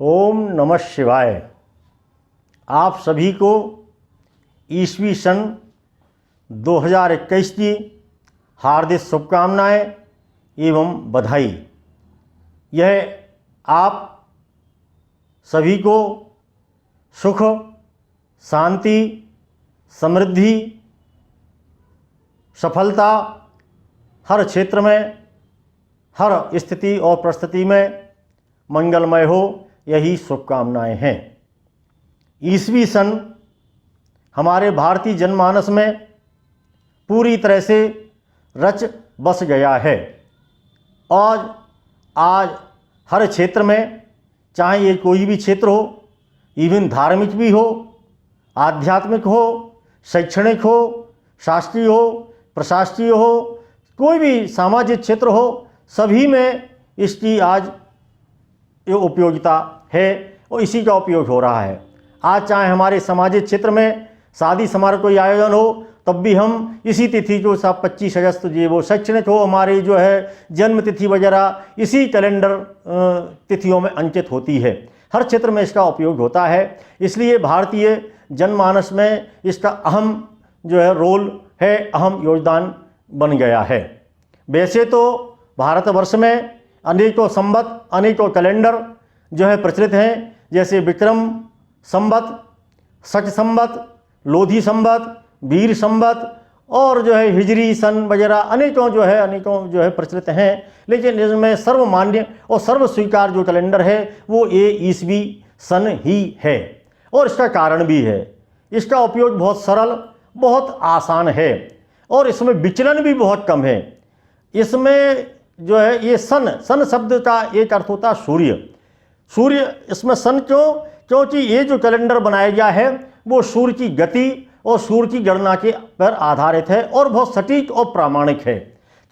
ओम नमः शिवाय। आप सभी को ईस्वी सन 2021 की हार्दिक शुभकामनाएं एवं बधाई। यह आप सभी को सुख, शांति, समृद्धि, सफलता हर क्षेत्र में, हर स्थिति और परिस्थिति में मंगलमय हो, यही शुभकामनाएं हैं। ईस्वी सन हमारे भारतीय जनमानस में पूरी तरह से रच बस गया है और आज हर क्षेत्र में, चाहे ये कोई भी क्षेत्र हो, इवन धार्मिक भी हो, आध्यात्मिक हो, शैक्षणिक हो, शास्त्रीय हो, प्रशासकीय हो, कोई भी सामाजिक क्षेत्र हो, सभी में इसकी आज ये उपयोगिता है और इसी का उपयोग हो रहा है। आज चाहे हमारे सामाजिक क्षेत्र में शादी समारोह कोई आयोजन हो, तब भी हम इसी तिथि को 25 अगस्त जी वो शैक्षणिक हो, हमारी जो है जन्म तिथि वगैरह इसी कैलेंडर तिथियों में अंकित होती है। हर क्षेत्र में इसका उपयोग होता है। इसलिए भारतीय जनमानस में इसका अहम जो है रोल है, अहम योगदान बन गया है। वैसे तो भारतवर्ष में अनेकों संवत, अनेकों कैलेंडर जो है प्रचलित हैं, जैसे विक्रम संवत, शक संवत, लोधी संवत, वीर संवत और जो है हिजरी सन वगैरह अनेकों जो है प्रचलित हैं। लेकिन इसमें सर्वमान्य और सर्व स्वीकार जो कैलेंडर है वो ये ईस्वी सन ही है और इसका कारण भी है। इसका उपयोग बहुत सरल, बहुत आसान है और इसमें विचलन भी बहुत कम है। इसमें जो है ये सन शब्द का एक अर्थ होता है सूर्य। इसमें सन क्योंकि ये जो कैलेंडर बनाया गया है वो सूर्य की गति और सूर्य की गणना के पर आधारित है और बहुत सटीक और प्रामाणिक है।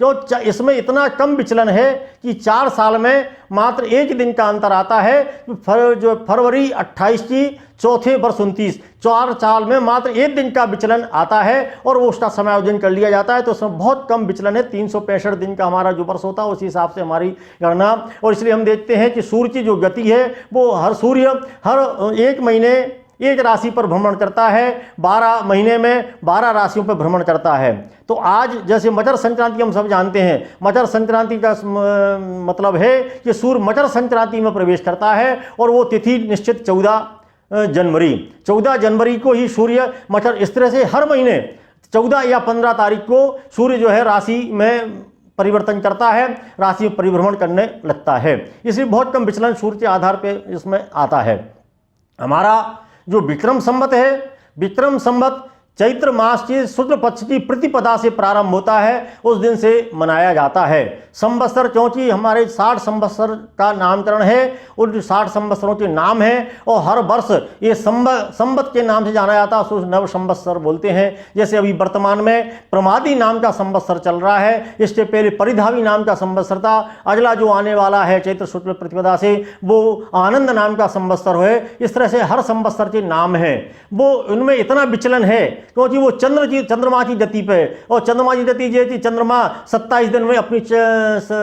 क्यों इसमें इतना कम विचलन है कि 4 साल में मात्र एक दिन का अंतर आता है। जो फरवरी 28 की चौथे वर्ष 29, 4 साल में मात्र एक दिन का विचलन आता है और वो उसका समायोजन कर लिया जाता है। तो उसमें बहुत कम विचलन है। 365 दिन का हमारा जो वर्ष होता है उसी हिसाब से हमारी गणना। और इसलिए हम देखते हैं कि सूर्य की जो गति है वो सूर्य हर एक महीने एक राशि पर भ्रमण करता है, 12 महीने में 12 राशियों पर भ्रमण करता है। तो आज जैसे मकर संक्रांति हम सब जानते हैं, मकर संक्रांति का मतलब है कि सूर्य मकर संक्रांति में प्रवेश करता है और वो तिथि निश्चित 14 जनवरी को ही सूर्य मकर, इस तरह से हर महीने 14 या 15 तारीख को सूर्य जो है राशि में परिवर्तन करता है, राशि में परिभ्रमण करने लगता है। इसलिए बहुत कम विचलन सूर्य के आधार पर इसमें आता है। हमारा जो विक्रम संवत है, विक्रम संवत चैत्र मास के शुक्ल पक्ष की प्रतिपदा से प्रारंभ होता है, उस दिन से मनाया जाता है। संवत्सर क्योंकि हमारे 60 संवत्सर का नामकरण है, उन 60 संवत्सरों के नाम हैं और हर वर्ष ये संवत के नाम से जाना जाता है, उसको नव संवत्सर बोलते हैं। जैसे अभी वर्तमान में प्रमादी नाम का संवत्सर चल रहा है, इसके पहले परिधावी नाम का संवत्सर था। अगला जो आने वाला है चैत्र शुक्ल प्रतिपदा से वो आनंद नाम का संवत्सर है। इस तरह से हर संवत्सर के नाम हैं। वो उनमें इतना विचलन है क्योंकि वो चंद्रमा की गति पे, और चंद्रमा की गति ये कि चंद्रमा 27 दिन में अपनी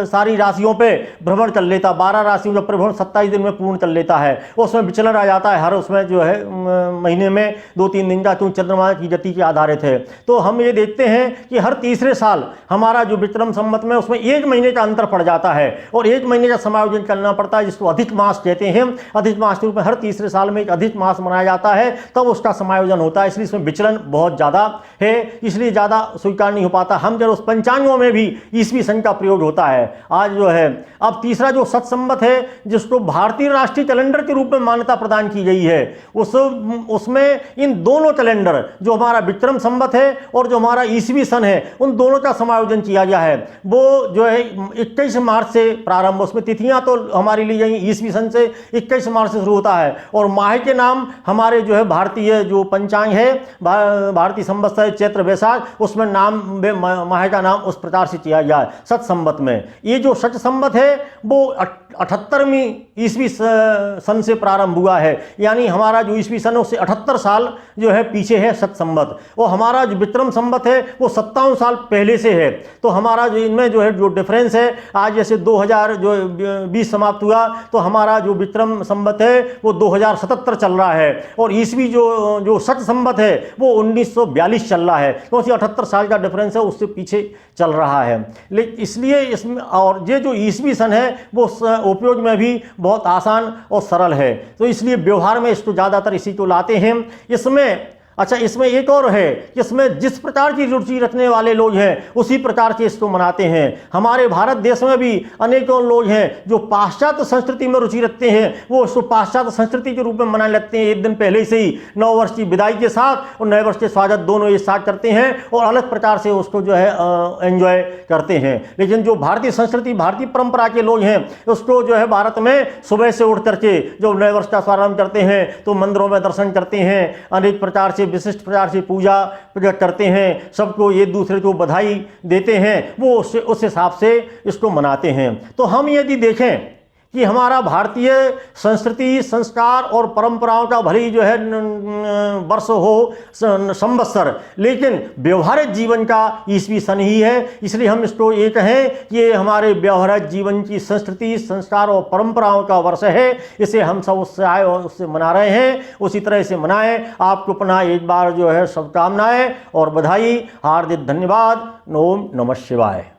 सारी राशियों पे भ्रमण कर लेता, 12 राशियों का परिभ्रमण 27 दिन में पूर्ण कर लेता है। उसमें विचलन आ जाता है हर उसमें जो है महीने में 2-3 दिन का, क्योंकि चंद्रमा की गति के आधारित है। तो हम ये देखते हैं कि हर तीसरे साल हमारा जो विक्रम संवत में उसमें 1 महीने का अंतर पड़ जाता है और 1 महीने का समायोजन करना पड़ता है, जिसको अधिक मास कहते हैं। अधिक मास के रूप में हर तीसरे साल में एक अधिक मास मनाया जाता है, तब उसका समायोजन होता है। इसलिए इसमें विचलन बहुत ज़्यादा है, इसलिए ज़्यादा स्वीकार नहीं हो पाता। हम जब उस पंचांगों में भी ईस्वी सन का प्रयोग होता है। आज जो है अब तीसरा जो सतसंवत है, जिसको भारतीय राष्ट्रीय कैलेंडर के रूप में मान्यता प्रदान की गई है, उसमें इन दोनों कैलेंडर, जो हमारा विक्रम संवत है और जो हमारा ईस्वी सन है, उन दोनों का समायोजन किया गया है। वो जो है 21 मार्च से प्रारंभ, उसमें तिथियां तो हमारे लिए यही ईस्वी सन से 21 मार्च से शुरू होता है और माह के नाम हमारे जो है भारतीय जो पंचांग है भारतीय संवत्सर चैत्र वैशाख, उसमें नाम माह का नाम उस प्रकार से किया गया है सत संवत में। ये जो सत संवत है वो 78वीं ईस्वी सन से प्रारंभ हुआ है, यानी हमारा जो ईस्वी सन है उससे 78 साल जो है पीछे है सत संवत। और हमारा जो विक्रम संवत है वो 57 साल पहले से है। तो हमारा जो इनमें जो है जो डिफरेंस है, आज जैसे 2020 समाप्त हुआ तो हमारा जो विक्रम संवत है वो 2077 चल रहा है, और ईस्वी जो सत संवत है वो 1942 चल रहा है, क्योंकि 78 साल का डिफरेंस है, उससे पीछे चल रहा है। लेकिन इसलिए इसमें और ये जो ईस्वी सन है वो उपयोग में भी बहुत आसान और सरल है, तो इसलिए व्यवहार में इसको ज़्यादातर इसी को लाते हैं। इसमें अच्छा, इसमें एक और है कि इसमें जिस प्रकार की रुचि रखने वाले लोग हैं उसी प्रकार से इसको मनाते हैं। हमारे भारत देश में भी अनेकों लोग हैं जो पाश्चात्य संस्कृति में रुचि रखते हैं, वो उसको पाश्चात्य संस्कृति के रूप में मनाने लगते हैं। एक दिन पहले से ही नव वर्ष की विदाई के साथ और नए वर्ष के स्वागत दोनों एक साथ करते हैं और अलग प्रकार से उसको जो है एंजॉय करते हैं। लेकिन जो भारतीय संस्कृति, भारतीय परंपरा के लोग हैं उसको जो है भारत में सुबह से उठ करके जो नए वर्ष का प्रारंभ करते हैं तो मंदिरों में दर्शन करते हैं, अनेक प्रकार से विशिष्ट प्रकार से पूजा करते हैं, सबको एक दूसरे को बधाई देते हैं, वो उस हिसाब से इसको मनाते हैं। तो हम यदि देखें कि हमारा भारतीय संस्कृति, संस्कार और परंपराओं का भले ही जो है वर्ष हो संवत्सर, लेकिन व्यवहारिक जीवन का ईस्वी सन ही है। इसलिए हम इसको ये कहें कि ये हमारे व्यवहारिक जीवन की संस्कृति, संस्कार और परंपराओं का वर्ष है। इसे हम सब उससे आए और उससे मना रहे हैं, उसी तरह से मनाएं। आपको पुनः एक बार जो है शुभकामनाएं और बधाई, हार्दिक धन्यवाद। ओम नमः शिवाय।